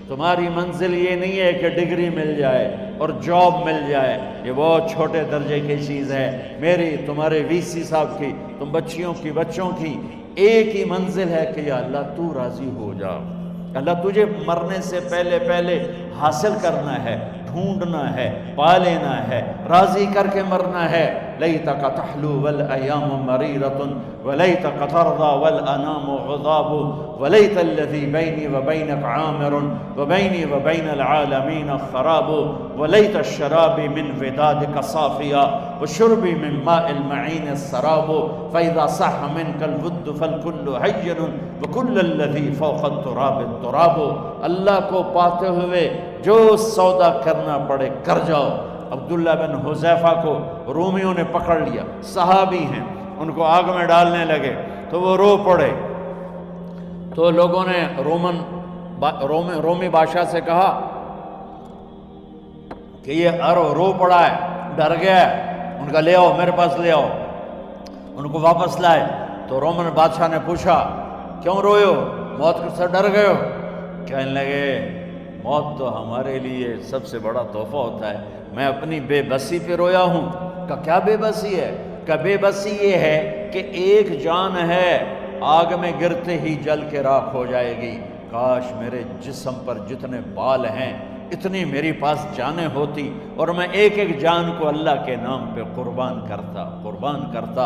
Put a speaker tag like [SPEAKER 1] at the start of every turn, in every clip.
[SPEAKER 1] تمہاری منزل یہ نہیں ہے کہ ڈگری مل جائے اور جاب مل جائے، یہ بہت چھوٹے درجے کی چیز ہے۔ میری، تمہارے وی سی صاحب کی، تم بچیوں کی، بچوں کی ایک ہی منزل ہے کہ یا اللہ تو راضی ہو جا۔ اللہ تجھے مرنے سے پہلے پہلے حاصل کرنا ہے، ڈھونڈنا ہے، پا لینا ہے، راضی کر کے مرنا ہے۔ لیتک تحلو والایام مریرۃ ولیتک ترضی والانام عذاب ولیت الذی بینی وبینک عامر وبینی وبین العالمین خراب ولیت الشراب من ودادک صافیا وشربی من ماء المعین السراب فاذا صح منک الود فالکل حین وکل الذی فوق التراب التراب۔ اللہ کو پاتے ہوئے جو سودا کرنا پڑے کر جاؤ۔ عبداللہ بن حذیفہ کو رومیوں نے پکڑ لیا، صحابی ہیں، ان کو آگ میں ڈالنے لگے تو وہ رو پڑے، تو لوگوں نے رومی بادشاہ سے کہا کہ یہ رو پڑا ہے، ڈر گیا ہے، ان کا لے آؤ، میرے پاس لے آؤ۔ ان کو واپس لائے تو رومن بادشاہ نے پوچھا کیوں روئے ہو، موت سے ڈر گئے ہو؟ کہنے لگے موت تو ہمارے لیے سب سے بڑا تحفہ ہوتا ہے، میں اپنی بے بسی پہ رویا ہوں۔ کہ کیا بے بسی ہے؟ کہ بے بسی یہ ہے کہ ایک جان ہے آگ میں گرتے ہی جل کے راکھ ہو جائے گی، کاش میرے جسم پر جتنے بال ہیں اتنی میری پاس جانیں ہوتی اور میں ایک ایک جان کو اللہ کے نام پہ قربان کرتا۔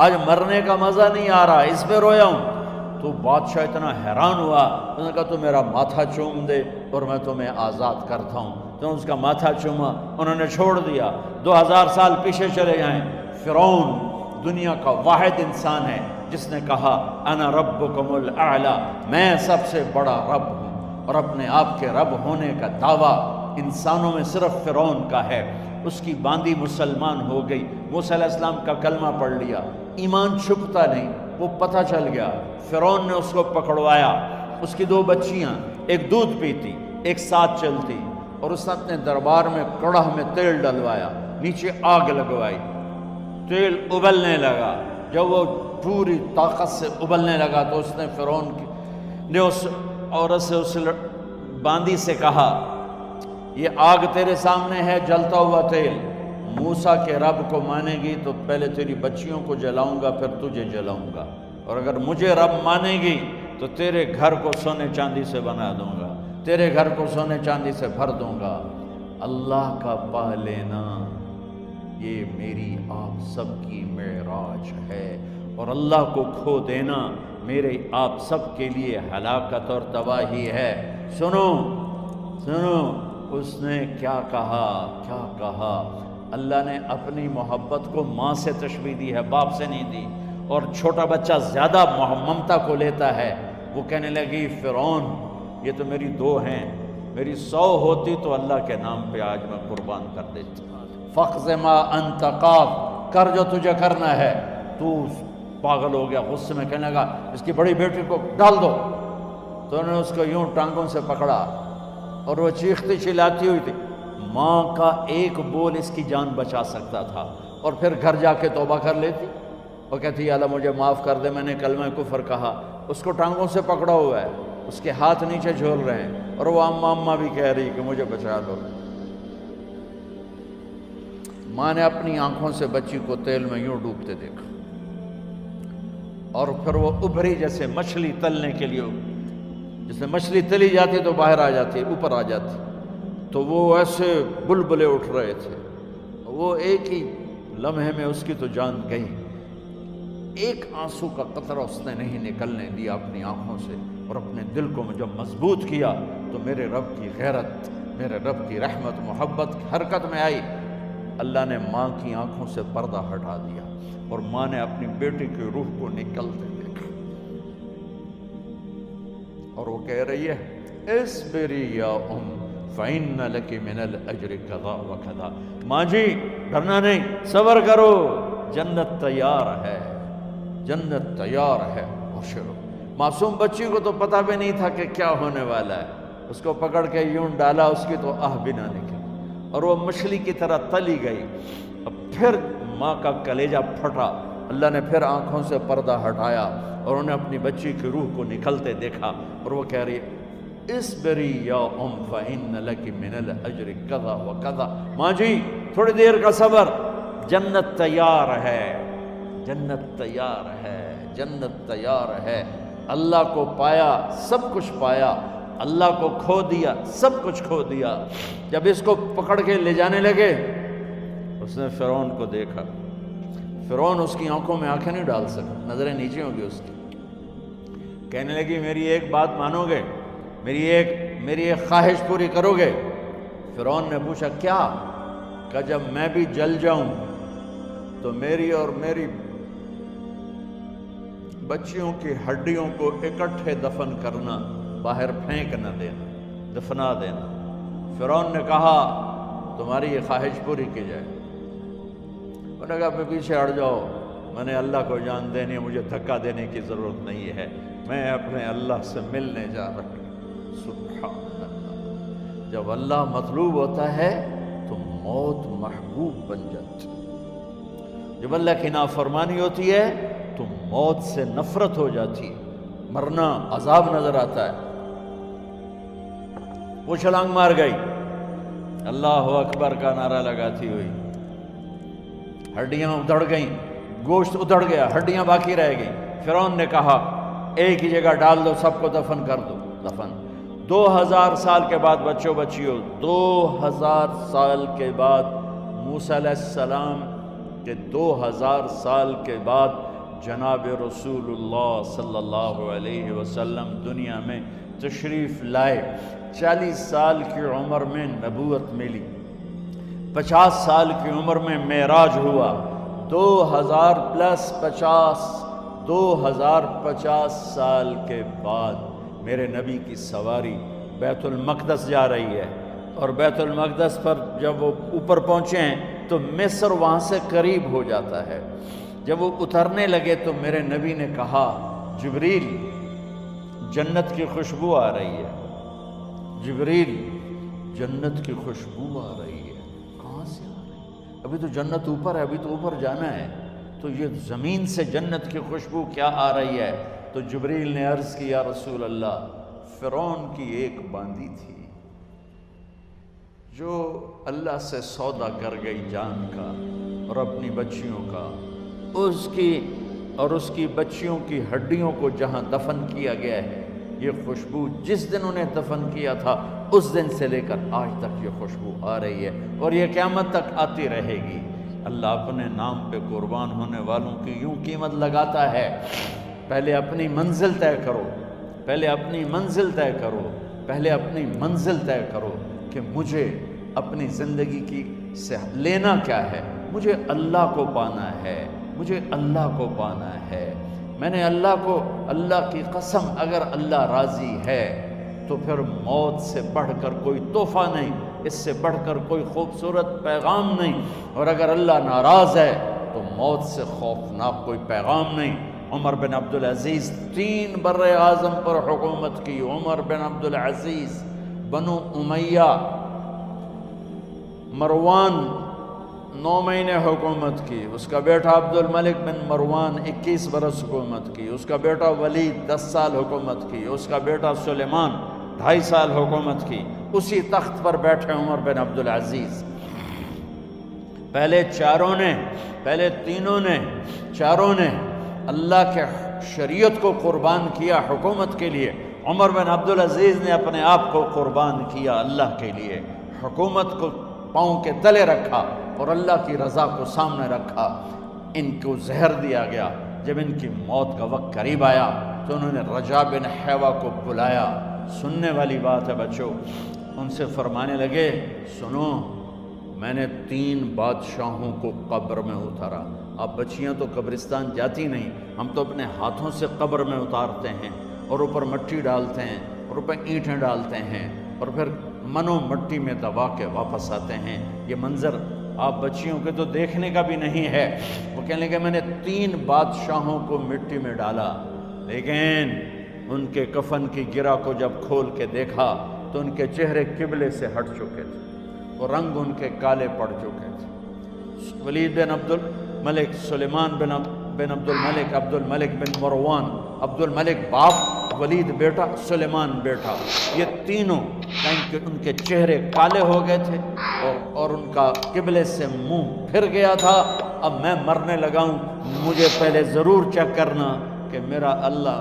[SPEAKER 1] آج مرنے کا مزہ نہیں آ رہا، اس پہ رویا ہوں۔ تو بادشاہ اتنا حیران ہوا، انہوں نے کہا تو میرا ماتھا چوم دے اور میں تمہیں آزاد کرتا ہوں۔ تو اس کا ماتھا چوما، انہوں نے چھوڑ دیا۔ 2000 سال پیچھے چلے جائیں، فرعون دنیا کا واحد انسان ہے جس نے کہا انا ربکم الاعلی، میں سب سے بڑا رب ہوں، اور اپنے آپ کے رب ہونے کا دعویٰ انسانوں میں صرف فرعون کا ہے۔ اس کی باندی مسلمان ہو گئی، موسیٰ علیہ السلام کا کلمہ پڑھ لیا، ایمان چھپتا نہیں، وہ پتہ چل گیا۔ فرعون نے اس کو پکڑوایا، اس کی 2 بچیاں، ایک دودھ پیتی ایک ساتھ چلتی، اور اس نے اپنے دربار میں کڑاہ میں تیل ڈلوایا، نیچے آگ لگوائی، تیل ابلنے لگا۔ جب وہ پوری طاقت سے ابلنے لگا تو اس نے فرعون نے اس عورت سے، اس باندی سے کہا یہ آگ تیرے سامنے ہے، جلتا ہوا تیل، موسیٰ کے رب کو مانے گی تو پہلے تیری بچیوں کو جلاؤں گا، پھر تجھے جلاؤں گا، اور اگر مجھے رب مانے گی تو تیرے گھر کو سونے چاندی سے بنا دوں گا، تیرے گھر کو سونے چاندی سے بھر دوں گا۔ اللہ کا پا لینا یہ میری آپ سب کی معراج ہے، اور اللہ کو کھو دینا میرے آپ سب کے لیے ہلاکت اور تباہی ہے۔ سنو اس نے کیا کہا؟ اللہ نے اپنی محبت کو ماں سے تشبیہ دی ہے، باپ سے نہیں دی، اور چھوٹا بچہ زیادہ ممتا کو لیتا ہے۔ وہ کہنے لگی فرعون یہ تو میری 2 ہیں، میری 100 ہوتی تو اللہ کے نام پہ آج میں قربان کر دیتا۔ فَاقْضِ مَا أَنْتَ قَاضٍ، کر جو تجھے کرنا ہے۔ تو پاگل ہو گیا، غصے میں کہنے لگا اس کی بڑی بیٹی کو ڈال دو۔ تو انہوں نے اس کو یوں ٹانگوں سے پکڑا اور وہ چیختی چلاتی ہوئی تھی۔ ماں کا ایک بول اس کی جان بچا سکتا تھا، اور پھر گھر جا کے توبہ کر لیتی اور کہتی یا اللہ مجھے معاف کر دے، میں نے کلمہ کفر کہا۔ اس کو ٹانگوں سے پکڑا ہوا ہے، اس کے ہاتھ نیچے جھول رہے ہیں، اور وہ اماں بھی کہہ رہی کہ مجھے بچا دو۔ ماں نے اپنی آنکھوں سے بچی کو تیل میں یوں ڈوبتے دیکھا، اور پھر وہ ابھری جیسے مچھلی تلنے کے لیے، جیسے مچھلی تلی جاتی تو باہر آ جاتی، اوپر آ جاتی، تو وہ ایسے بلبلے اٹھ رہے تھے۔ وہ ایک ہی لمحے میں اس کی تو جان گئی، ایک آنسو کا قطرہ اس نے نہیں نکلنے دیا اپنی آنکھوں سے، اور اپنے دل کو جب مضبوط کیا تو میرے رب کی غیرت، میرے رب کی رحمت محبت حرکت میں آئی۔ اللہ نے ماں کی آنکھوں سے پردہ ہٹا دیا، اور ماں نے اپنی بیٹی کی روح کو نکلتے دیکھا، اور وہ کہہ رہی ہے اصبری یا فَإِنَّ لَكِ مِنَ الْأَجْرِ كَذَا وَكَذَا۔ ماں جی ڈرنا نہیں، صبر کرو، جنت تیار ہے، جنت تیار ہے، ابشرو۔ معصوم بچی کو تو پتہ بھی نہیں تھا کہ کیا ہونے والا ہے، اس کو پکڑ کے یوں ڈالا، اس کی تو آہ بھی نہ نکلی، اور وہ مچھلی کی طرح تلی گئی۔ اب پھر ماں کا کلیجہ پھٹا، اللہ نے پھر آنکھوں سے پردہ ہٹایا، اور انہیں اپنی بچی کی روح کو نکلتے دیکھا، اور وہ کہہ رہی اسبری یا فإن لک من الاجر کذا و کذا، ماں جی تھوڑی دیر کا صبر، جنت تیار ہے، جنت تیار ہے، جنت تیار ہے۔ اللہ کو پایا سب کچھ پایا، اللہ کو کھو دیا سب کچھ کھو دیا۔ جب اس کو پکڑ کے لے جانے لگے، اس نے فرعون کو دیکھا، فرعون اس کی آنکھوں میں آنکھیں نہیں ڈال سکا، نظریں نیچے ہوں گی اس کی۔ کہنے لگی میری ایک بات مانو گے، میری ایک خواہش پوری کرو گے؟ فرعون نے پوچھا کیا؟ کہ جب میں بھی جل جاؤں تو میری اور میری بچیوں کی ہڈیوں کو اکٹھے دفن کرنا، باہر پھینک نہ دینا، دفنا دینا۔ فرعون نے کہا تمہاری یہ خواہش پوری کی جائے۔ انہوں نے کہا پیچھے ہٹ جاؤ، میں نے اللہ کو جان دینی ہے، مجھے دھکا دینے کی ضرورت نہیں ہے، میں اپنے اللہ سے ملنے جا رہا ہوں۔ سبحان اللہ، جب اللہ مطلوب ہوتا ہے تو موت محبوب بن جاتی، جب اللہ کی نافرمانی ہوتی ہے تو موت سے نفرت ہو جاتی، مرنا عذاب نظر آتا ہے۔ وہ چھلانگ مار گئی، اللہ اکبر کا نعرہ لگاتی ہوئی، ہڈیاں ادھڑ گئیں، گوشت ادھڑ گیا، ہڈیاں باقی رہ گئیں۔ فرعون نے کہا ایک ہی جگہ ڈال دو، سب کو دفن کر دو۔ دفن 2000 سال کے بعد، بچوں بچیوں 2000 سال کے بعد، موسیٰ علیہ السلام کے 2000 سال کے بعد جناب رسول اللہ صلی اللہ علیہ وسلم دنیا میں تشریف لائے۔ 40 سال کی عمر میں نبوت ملی، 50 سال کی عمر میں معراج ہوا، 2050 سال کے بعد میرے نبی کی سواری بیت المقدس جا رہی ہے، اور بیت المقدس پر جب وہ اوپر پہنچے ہیں تو مصر وہاں سے قریب ہو جاتا ہے۔ جب وہ اترنے لگے تو میرے نبی نے کہا جبریل جنت کی خوشبو آ رہی ہے، جبریل جنت کی خوشبو آ رہی ہے۔ کہاں سے آ رہی ہے؟ ابھی تو جنت اوپر ہے، ابھی تو اوپر جانا ہے، تو یہ زمین سے جنت کی خوشبو کیا آ رہی ہے؟ تو جبریل نے عرض کی یا رسول اللہ، فرعون کی ایک باندی تھی جو اللہ سے سودا کر گئی جان کا اور اپنی بچیوں کا، اس کی بچیوں کی ہڈیوں کو جہاں دفن کیا گیا ہے، یہ خوشبو جس دن انہیں دفن کیا تھا اس دن سے لے کر آج تک یہ خوشبو آ رہی ہے، اور یہ قیامت تک آتی رہے گی۔ اللہ اپنے نام پہ قربان ہونے والوں کی یوں قیمت لگاتا ہے، پہلے اپنی منزل طے کرو، پہلے اپنی منزل طے کرو، پہلے اپنی منزل طے کرو کہ مجھے اپنی زندگی کی سے لینا کیا ہے، مجھے اللہ کو پانا ہے، مجھے اللہ کو پانا ہے۔ میں نے اللہ کی قسم، اگر اللہ راضی ہے تو پھر موت سے بڑھ کر کوئی تحفہ نہیں، اس سے بڑھ کر کوئی خوبصورت پیغام نہیں، اور اگر اللہ ناراض ہے تو موت سے خوفناک کوئی پیغام نہیں۔ عمر بن عبدالعزیز 3 بر اعظم پر حکومت کی، عمر بن عبدالعزیز، بنو امیہ، مروان 9 مہینے حکومت کی، اس کا بیٹا عبد الملک بن مروان 21 برس حکومت کی، اس کا بیٹا ولید 10 سال حکومت کی، اس کا بیٹا سلیمان 2.5 سال حکومت کی۔ اسی تخت پر بیٹھے عمر بن عبدالعزیز۔ پہلے چاروں نے اللہ کے شریعت کو قربان کیا حکومت کے لیے، عمر بن عبدالعزیز نے اپنے آپ کو قربان کیا اللہ کے لیے، حکومت کو پاؤں کے تلے رکھا اور اللہ کی رضا کو سامنے رکھا۔ ان کو زہر دیا گیا، جب ان کی موت کا وقت قریب آیا تو انہوں نے رجا بن حیوہ کو بلایا۔ سننے والی بات ہے بچوں، ان سے فرمانے لگے سنو، میں نے 3 بادشاہوں کو قبر میں اتارا۔ اب بچیاں تو قبرستان جاتی نہیں، ہم تو اپنے ہاتھوں سے قبر میں اتارتے ہیں، اور اوپر مٹی ڈالتے ہیں، اور اوپر اینٹیں ڈالتے ہیں، اور پھر منو مٹی میں دبا کے واپس آتے ہیں۔ یہ منظر آپ بچیوں کے تو دیکھنے کا بھی نہیں ہے۔ وہ کہنے لگے میں نے 3 بادشاہوں کو مٹی میں ڈالا، لیکن ان کے کفن کی گرہ کو جب کھول کے دیکھا تو ان کے چہرے قبلے سے ہٹ چکے تھے، وہ رنگ ان کے کالے پڑ چکے تھے۔ ولید بن عبد الملک، سلیمان بن عبد الملک، عبد الملک بن مروان، عبد الملک باپ، ولید بیٹا، سلیمان بیٹا، یہ تینوں ان کے چہرے کالے ہو گئے تھے اور ان کا قبلے سے منہ پھر گیا تھا۔ اب میں مرنے لگا ہوں، مجھے پہلے ضرور چیک کرنا کہ میرا اللہ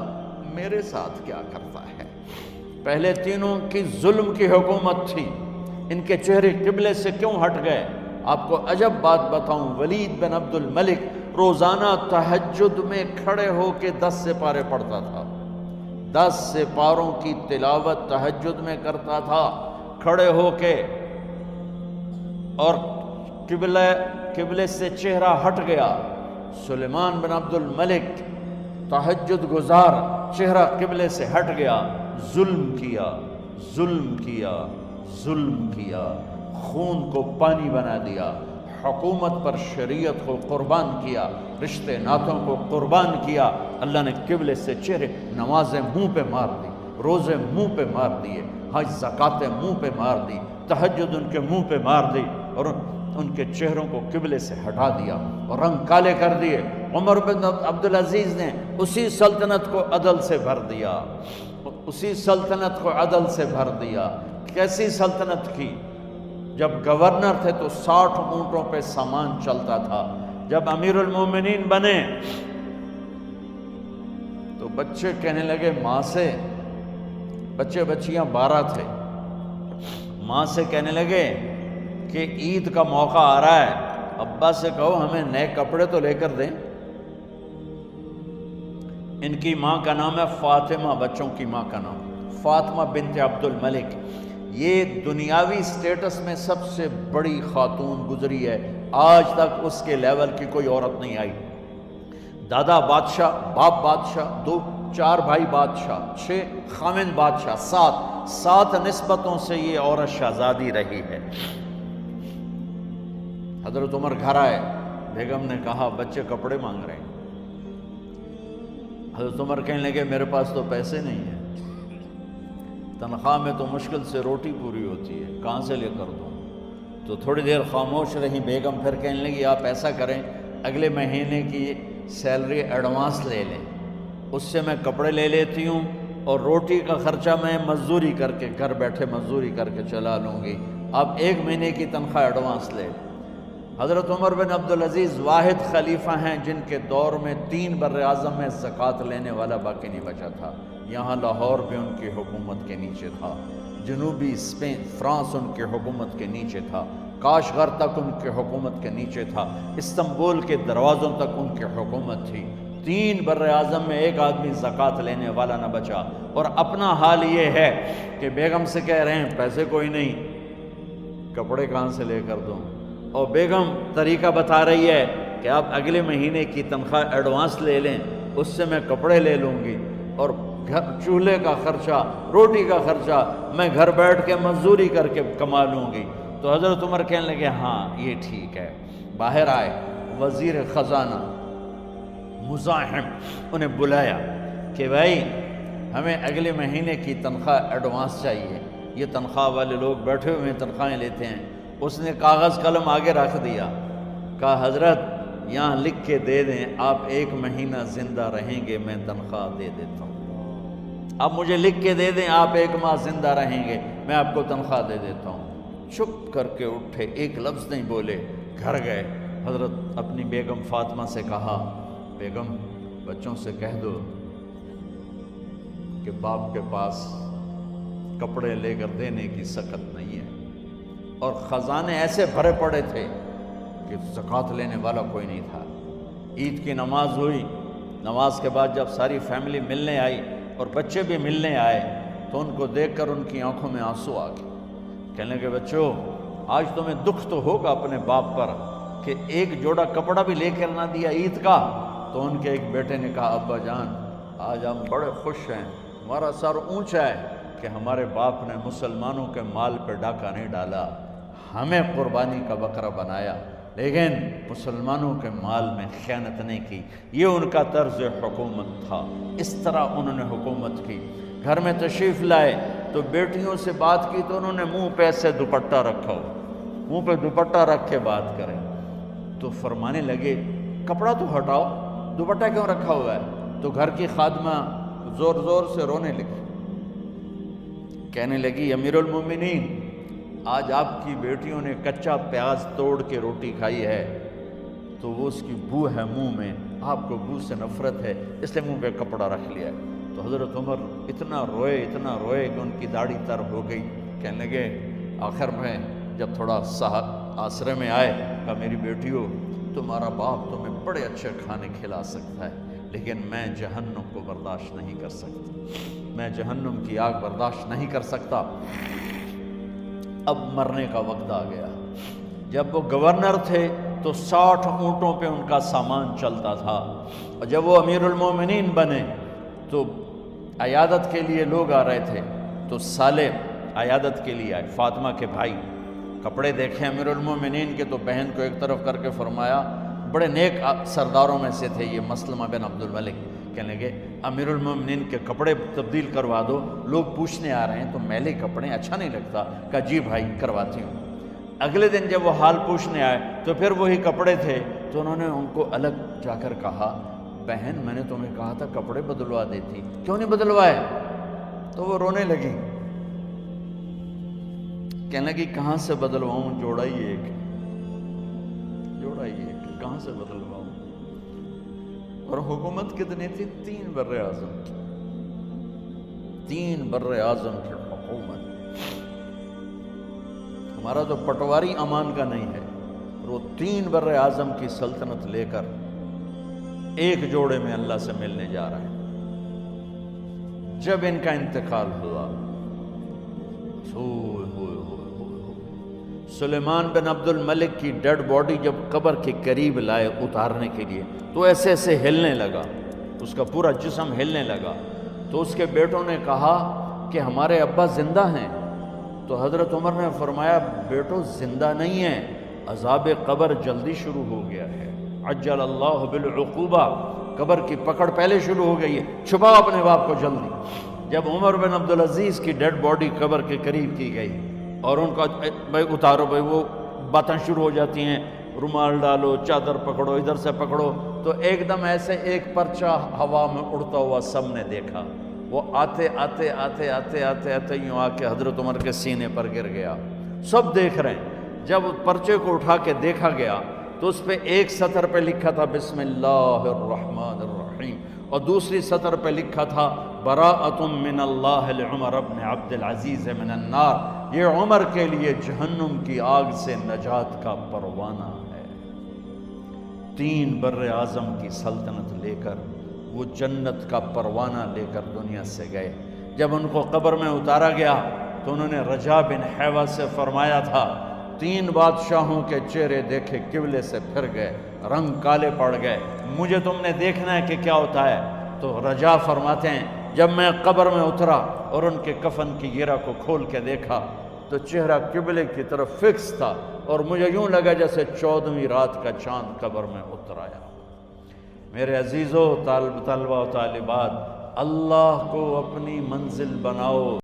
[SPEAKER 1] میرے ساتھ کیا کرتا ہے۔ پہلے تینوں کی ظلم کی حکومت تھی، ان کے چہرے قبلے سے کیوں ہٹ گئے؟ آپ کو عجب بات بتاؤں، ولید بن عبد الملک روزانہ تہجد میں کھڑے ہو کے 10 سپارے پڑھتا تھا، 10 سپاروں کی تلاوت تہجد میں کرتا تھا کھڑے ہو کے، اور قبلے سے چہرہ ہٹ گیا۔ سلیمان بن عبد الملک تہجد گزار، چہرہ قبلے سے ہٹ گیا، ظلم کیا، ظلم کیا، ظلم کیا، خون کو پانی بنا دیا، حکومت پر شریعت کو قربان کیا، رشتے ناتوں کو قربان کیا۔ اللہ نے قبلے سے چہرے، نمازیں منہ پہ مار دی، روزے منہ پہ مار دیے، حج زکاتیں منہ پہ مار دی، تہجد ان کے منہ پہ مار دی، اور ان کے چہروں کو قبلے سے ہٹا دیا اور رنگ کالے کر دیے۔ عمر بن عبدالعزیز نے اسی سلطنت کو عدل سے بھر دیا، اسی سلطنت کو عدل سے بھر دیا۔ کیسی سلطنت کی؟ جب گورنر تھے تو 60 اونٹوں پہ سامان چلتا تھا، جب امیر المومنین بنے تو بچے کہنے لگے ماں سے، بچے بچیاں 12 تھے، ماں سے کہنے لگے کہ عید کا موقع آ رہا ہے، ابا سے کہو ہمیں نئے کپڑے تو لے کر دیں۔ ان کی ماں کا نام ہے فاطمہ، بچوں کی ماں کا نام فاطمہ بنت عبد الملک۔ یہ دنیاوی سٹیٹس میں سب سے بڑی خاتون گزری ہے، آج تک اس کے لیول کی کوئی عورت نہیں آئی۔ دادا بادشاہ، باپ بادشاہ، 4 بھائی بادشاہ، 6 خامند بادشاہ، 7 نسبتوں سے یہ عورت شہزادی رہی ہے۔ حضرت عمر گھر آئے، بیگم نے کہا بچے کپڑے مانگ رہے ہیں۔ حضرت عمر کہنے لگے میرے پاس تو پیسے نہیں ہیں، تنخواہ میں تو مشکل سے روٹی پوری ہوتی ہے، کہاں سے لے کر دوں؟ تو تھوڑی دیر خاموش رہی بیگم، پھر کہنے لگی آپ ایسا کریں، اگلے مہینے کی سیلری ایڈوانس لے لیں، اس سے میں کپڑے لے لیتی ہوں اور روٹی کا خرچہ میں مزدوری کر کے، گھر بیٹھے مزدوری کر کے چلا لوں گی، آپ 1 مہینے کی تنخواہ ایڈوانس لے۔ حضرت عمر بن عبدالعزیز واحد خلیفہ ہیں جن کے دور میں 3 بر اعظم میں زکوٰۃ لینے والا باقی نہیں بچا تھا۔ یہاں لاہور بھی ان کی حکومت کے نیچے تھا، جنوبی اسپین فرانس ان کی حکومت کے نیچے تھا، کاشغر تک ان کی حکومت کے نیچے تھا، استنبول کے دروازوں تک ان کی حکومت تھی۔ 3 بر اعظم میں ایک آدمی زکوٰۃ لینے والا نہ بچا، اور اپنا حال یہ ہے کہ بیگم سے کہہ رہے ہیں پیسے کوئی نہیں، کپڑے کہاں سے لے کر دوں؟ اور بیگم طریقہ بتا رہی ہے کہ آپ اگلے مہینے کی تنخواہ ایڈوانس لے لیں، اس سے میں کپڑے لے لوں گی، اور چولہے کا خرچہ، روٹی کا خرچہ میں گھر بیٹھ کے مزدوری کر کے کما لوں گی۔ تو حضرت عمر کہنے لگے ہاں یہ ٹھیک ہے۔ باہر آئے، وزیر خزانہ مزاحم انہیں بلایا کہ بھائی ہمیں اگلے مہینے کی تنخواہ ایڈوانس چاہیے، یہ تنخواہ والے لوگ بیٹھے ہوئے تنخواہیں لیتے ہیں۔ اس نے کاغذ قلم آگے رکھ دیا، کہا حضرت یہاں لکھ کے دے دیں، آپ 1 مہینہ زندہ رہیں گے میں تنخواہ دے دیتا ہوں، آپ مجھے لکھ کے دے دیں آپ 1 ماہ زندہ رہیں گے میں آپ کو تنخواہ دے دیتا ہوں۔ چپ کر کے اٹھے، ایک لفظ نہیں بولے، گھر گئے۔ حضرت اپنی بیگم فاطمہ سے کہا بیگم بچوں سے کہہ دو کہ باپ کے پاس کپڑے لے کر دینے کی سخت نہیں ہے، اور خزانے ایسے بھرے پڑے تھے کہ زکوٰۃ لینے والا کوئی نہیں تھا۔ عید کی نماز ہوئی، نماز کے بعد جب ساری فیملی ملنے آئی اور بچے بھی ملنے آئے تو ان کو دیکھ کر ان کی آنکھوں میں آنسو آ گئے۔ کہنے لگے بچوں آج تمہیں دکھ تو ہوگا اپنے باپ پر کہ ایک جوڑا کپڑا بھی لے کر نہ دیا عید کا۔ تو ان کے ایک بیٹے نے کہا ابا جان آج ہم بڑے خوش ہیں، ہمارا سر اونچا ہے کہ ہمارے باپ نے مسلمانوں کے مال پہ ڈاکہ نہیں ڈالا، ہمیں قربانی کا بکرا بنایا، لیکن مسلمانوں کے مال میں خیانت نہیں کی۔ یہ ان کا طرز حکومت تھا، اس طرح انہوں نے حکومت کی۔ گھر میں تشریف لائے تو بیٹیوں سے بات کی تو انہوں نے منہ پہ ایسے دوپٹہ رکھا ہو، منہ پہ دوپٹہ رکھ کے بات کریں تو فرمانے لگے کپڑا تو ہٹاؤ، دوپٹہ کیوں رکھا ہوا ہے؟ تو گھر کی خادمہ زور زور سے رونے لگی، کہنے لگی امیر المومنین، آج آپ کی بیٹیوں نے کچا پیاز توڑ کے روٹی کھائی ہے تو وہ اس کی بو ہے منہ میں، آپ کو بو سے نفرت ہے اس لیے منہ پہ کپڑا رکھ لیا ہے۔ تو حضرت عمر اتنا روئے کہ ان کی داڑھی تر ہو گئی۔ کہنے لگے آخر میں جب تھوڑا آسرے میں آئے، کہا میری بیٹیوں، تمہارا باپ تمہیں بڑے اچھے کھانے کھلا سکتا ہے لیکن میں جہنم کو برداشت نہیں کر سکتا، میں جہنم کی آگ برداشت نہیں کر سکتا۔ اب مرنے کا وقت آ گیا۔ جب وہ گورنر تھے تو 60 اونٹوں پہ ان کا سامان چلتا تھا، اور جب وہ امیر المومنین بنے تو عیادت کے لیے لوگ آ رہے تھے، تو سالے عیادت کے لیے آئے، فاطمہ کے بھائی، کپڑے دیکھیں امیر المومنین کے، تو بہن کو ایک طرف کر کے فرمایا، بڑے نیک سرداروں میں سے تھے یہ مسلمہ بن عبد الملک، کہنے لگے امیر المومنین کے کپڑے تبدیل کروا دو، لوگ پوچھنے آ رہے ہیں تو میلے کپڑے اچھا نہیں لگتا۔ کہا جی بھائی کرواتی ہوں۔ اگلے دن جب وہ حال پوچھنے آئے تو پھر وہی کپڑے تھے، تو انہوں نے ان کو الگ جا کر کہا، بہن میں نے تمہیں کہا تھا کپڑے بدلوا دیتی، کیوں نہیں بدلوائے؟ تو وہ رونے لگی، کہنے لگی کہاں سے بدلواؤں، جوڑا ہی ایک، کہاں سے بدلواؤں؟ اور حکومت کتنی تھی؟ 3 بر اعظم کی، 3 بر اعظم کی حکومت۔ ہمارا تو پٹواری امان کا نہیں ہے، اور وہ 3 بر اعظم کی سلطنت لے کر ایک جوڑے میں اللہ سے ملنے جا رہا ہے۔ جب ان کا انتقال ہوا، سلیمان بن عبد الملک کی ڈیڈ باڈی جب قبر کے قریب لائے اتارنے کے لیے تو ایسے ایسے ہلنے لگا، اس کا پورا جسم ہلنے لگا۔ تو اس کے بیٹوں نے کہا کہ ہمارے ابا زندہ ہیں، تو حضرت عمر نے فرمایا بیٹو زندہ نہیں ہیں، عذاب قبر جلدی شروع ہو گیا ہے، عجل اللہ بالعقوبہ، قبر کی پکڑ پہلے شروع ہو گئی ہے، چھپاؤ اپنے باپ کو جلدی۔ جب عمر بن عبدالعزیز کی ڈیڈ باڈی قبر کے قریب کی گئی اور ان کا بھائی اتارو، بھائی وہ باتیں شروع ہو جاتی ہیں، رومال ڈالو، چادر پکڑو، ادھر سے پکڑو، تو ایک دم ایسے ایک پرچہ ہوا میں اڑتا ہوا سب نے دیکھا، وہ آتے آتے آتے آتے آتے آتے یوں آ کے حضرت عمر کے سینے پر گر گیا۔ سب دیکھ رہے ہیں۔ جب پرچے کو اٹھا کے دیکھا گیا تو اس پہ ایک سطر پہ لکھا تھا بسم اللہ الرحمن الرحیم، اور دوسری سطر پہ لکھا تھا براءۃ من اللہ لعمر بن عبد العزیز من النار، یہ عمر کے لیے جہنم کی آگ سے نجات کا پروانہ ہے۔ 3 بر اعظم کی سلطنت لے کر وہ جنت کا پروانہ لے کر دنیا سے گئے۔ جب ان کو قبر میں اتارا گیا تو انہوں نے رجا بن حیوہ سے فرمایا تھا 3 بادشاہوں کے چہرے دیکھے قبلے سے پھر گئے، رنگ کالے پڑ گئے، مجھے تم نے دیکھنا ہے کہ کیا ہوتا ہے؟ تو رجا فرماتے ہیں جب میں قبر میں اترا اور ان کے کفن کی گرہ کو کھول کے دیکھا تو چہرہ قبلے کی طرف فکس تھا، اور مجھے یوں لگا جیسے 14ویں رات کا چاند قبر میں اتر آیا۔ میرے عزیزو، طلبہ و طالبات، اللہ کو اپنی منزل بناؤ۔